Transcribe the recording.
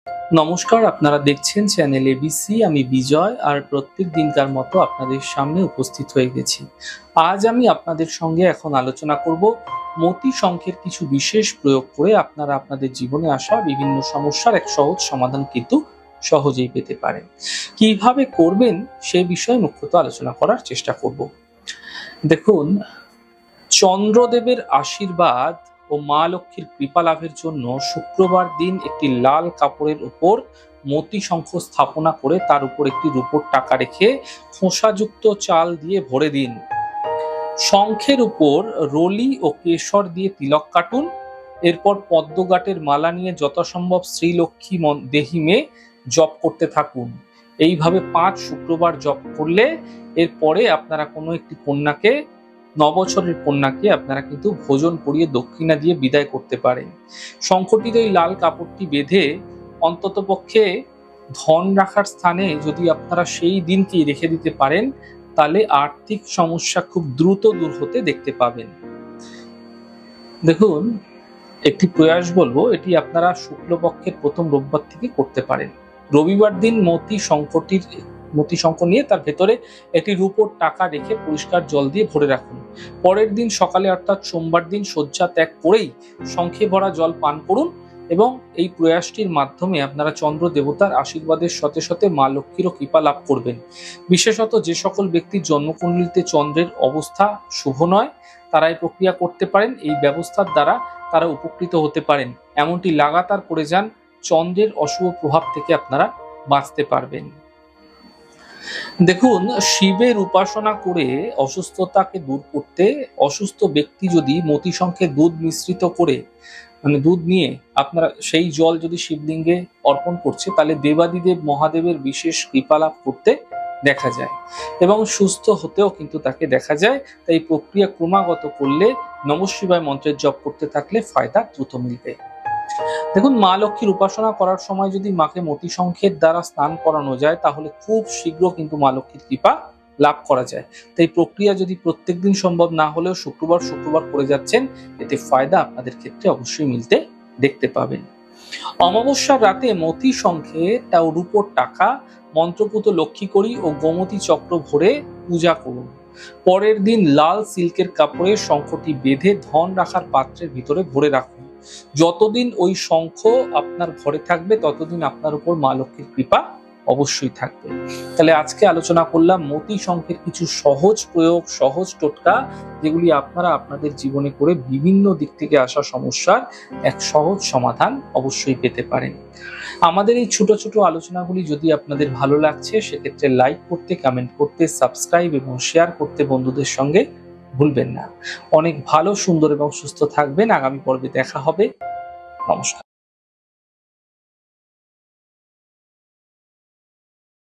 নমস্কার, আপনারা দেখছেন চ্যানেল এবিসি। আমি বিজয়, আর প্রত্যেক দিনকার মতো আপনাদের সামনে উপস্থিত হয়ে গেছি। আজ আমি আপনাদের সঙ্গে এখন আলোচনা করব মতি শঙ্খের কিছু বিশেষ প্রয়োগ করে আপনারা আপনাদের জীবনে আসা বিভিন্ন সমস্যার এক সহজ সমাধান কিন্তু সহজেই পেতে পারেন। কিভাবে করবেন সে বিষয়ে মুখ্যত আলোচনা করার চেষ্টা করব। দেখুন, চন্দ্রদেবের আশীর্বাদ ও মা লক্ষ্মীর কৃপা লাভের জন্য শুক্রবার দিন একটি লাল কাপড়ের উপর মতি শঙ্খ স্থাপনা করে তার উপর একটি রূপোর টাকা রেখে খোসাযুক্ত চাল দিয়ে ভরে দিন। শঙ্খের উপর রলি ও কেশর দিয়ে তিলক কাটুন। এরপর পদ্মগাটের মালা নিয়ে যথাসম্ভব শ্রীলক্ষ্মী দেহিমে জপ করতে থাকুন। এইভাবে 5 শুক্রবার জপ করলে এরপরে আপনারা কোনো একটি কন্যাকে, নবছরের কন্যাকে আপনারা কিন্তু ভোজন করিয়ে দক্ষিণা দিয়ে বিদায় করতে পারেন। শঙ্খটির এই লাল কাপড়টি বেঁধে অন্ততপক্ষে ধন রাখার স্থানে যদি আপনারা সেই দিনকেই রেখে দিতে পারেন, তাহলে আর্থিক সমস্যা খুব দ্রুত দূর হতে দেখতে পাবেন। দেখুন, একটি প্রয়াস বলবো, এটি আপনারা শুক্লপক্ষের প্রথম রোববার থেকে করতে পারেন। রবিবার দিন মতি শঙ্খ নিয়ে তার ভেতরে একটি রূপোর টাকা রেখে পরিষ্কার জল দিয়ে ভরে রাখুন। পরের দিন সকালে অর্থাৎ সোমবার দিন শয্যা ত্যাগ করেই শঙ্খে ভরা জল পান করুন এবং এই প্রয়াসটির মাধ্যমে আপনারা চন্দ্র দেবতার আশীর্বাদের সাথে সাথে মা লক্ষ্মীরও কৃপা লাভ করবেন। বিশেষত যে সকল ব্যক্তির জন্মকুণ্ডলিতে চন্দ্রের অবস্থা শুভ নয়, তারা এই প্রক্রিয়া করতে পারেন। এই ব্যবস্থার দ্বারা তারা উপকৃত হতে পারেন। এমনটি লাগাতার করে যান, চন্দ্রের অশুভ প্রভাব থেকে আপনারা বাঁচতে পারবেন। দেখুন, শিবের উপাসনা করে অসুস্থতাকে দূর করতে অসুস্থ ব্যক্তি যদি মতি শঙ্খে দুধ মিশ্রিত করে, দুধ নিয়ে আপনারা সেই জল যদি শিবলিঙ্গে অর্পণ করছে, তাহলে দেবাদিদেব মহাদেবের বিশেষ কৃপা লাভ করতে দেখা যায় এবং সুস্থ হতেও কিন্তু তাকে দেখা যায়। তাই প্রক্রিয়া ক্রমাগত করলে নমঃ শিবায় মন্ত্রের জপ করতে থাকলে ফায়দা দ্রুত মিলবে। দেখুন, মা লক্ষ্মীর উপাসনা করার সময় যদি মাকে মতি শঙ্খের দ্বারা স্নান করানো যায়, তাহলে খুব শীঘ্র কিন্তু মা লক্ষ্মীর কৃপা লাভ করা যায়। তাই প্রক্রিয়া যদি প্রত্যেকদিন সম্ভব না হলেও শুক্রবার করে যাচ্ছেন, এতে ফায়দা আপনাদের ক্ষেত্রে অবশ্যই মিলতে দেখতে পাবেন। অমাবস্যার রাতে মতি শঙ্খে তাও রূপোর টাকা, মন্ত্রপুত লক্ষ্মী করি ও গোমতী চক্র ভরে পূজা করুন। পরের দিন লাল সিল্কের কাপড়ে শঙ্খটি বেঁধে ধন রাখার পাত্রের ভিতরে ভরে রাখুন। যতদিন ওই শঙ্খ আপনার ঘরে থাকবে, ততদিন আপনার উপর মা লক্ষ্মীর কৃপা অবশ্যই থাকবে। তাহলে আজকে আলোচনা করলাম মতি শঙ্খের কিছু সহজ প্রয়োগ, সহজ টোটকা, যেগুলি আপনারা আপনাদের জীবনে করে বিভিন্ন দিক থেকে আসা সমস্যার এক সহজ সমাধান অবশ্যই পেতে পারেন। আমাদের এই ছোট ছোট আলোচনাগুলি যদি আপনাদের ভালো লাগছে, সেক্ষেত্রে লাইক করতে, কমেন্ট করতে, সাবস্ক্রাইব এবং শেয়ার করতে বন্ধুদের সঙ্গে ভুলবেন না। অনেক ভালো, সুন্দর এবং সুস্থ থাকবেন। আগামী পর্বে দেখা হবে। নমস্কার।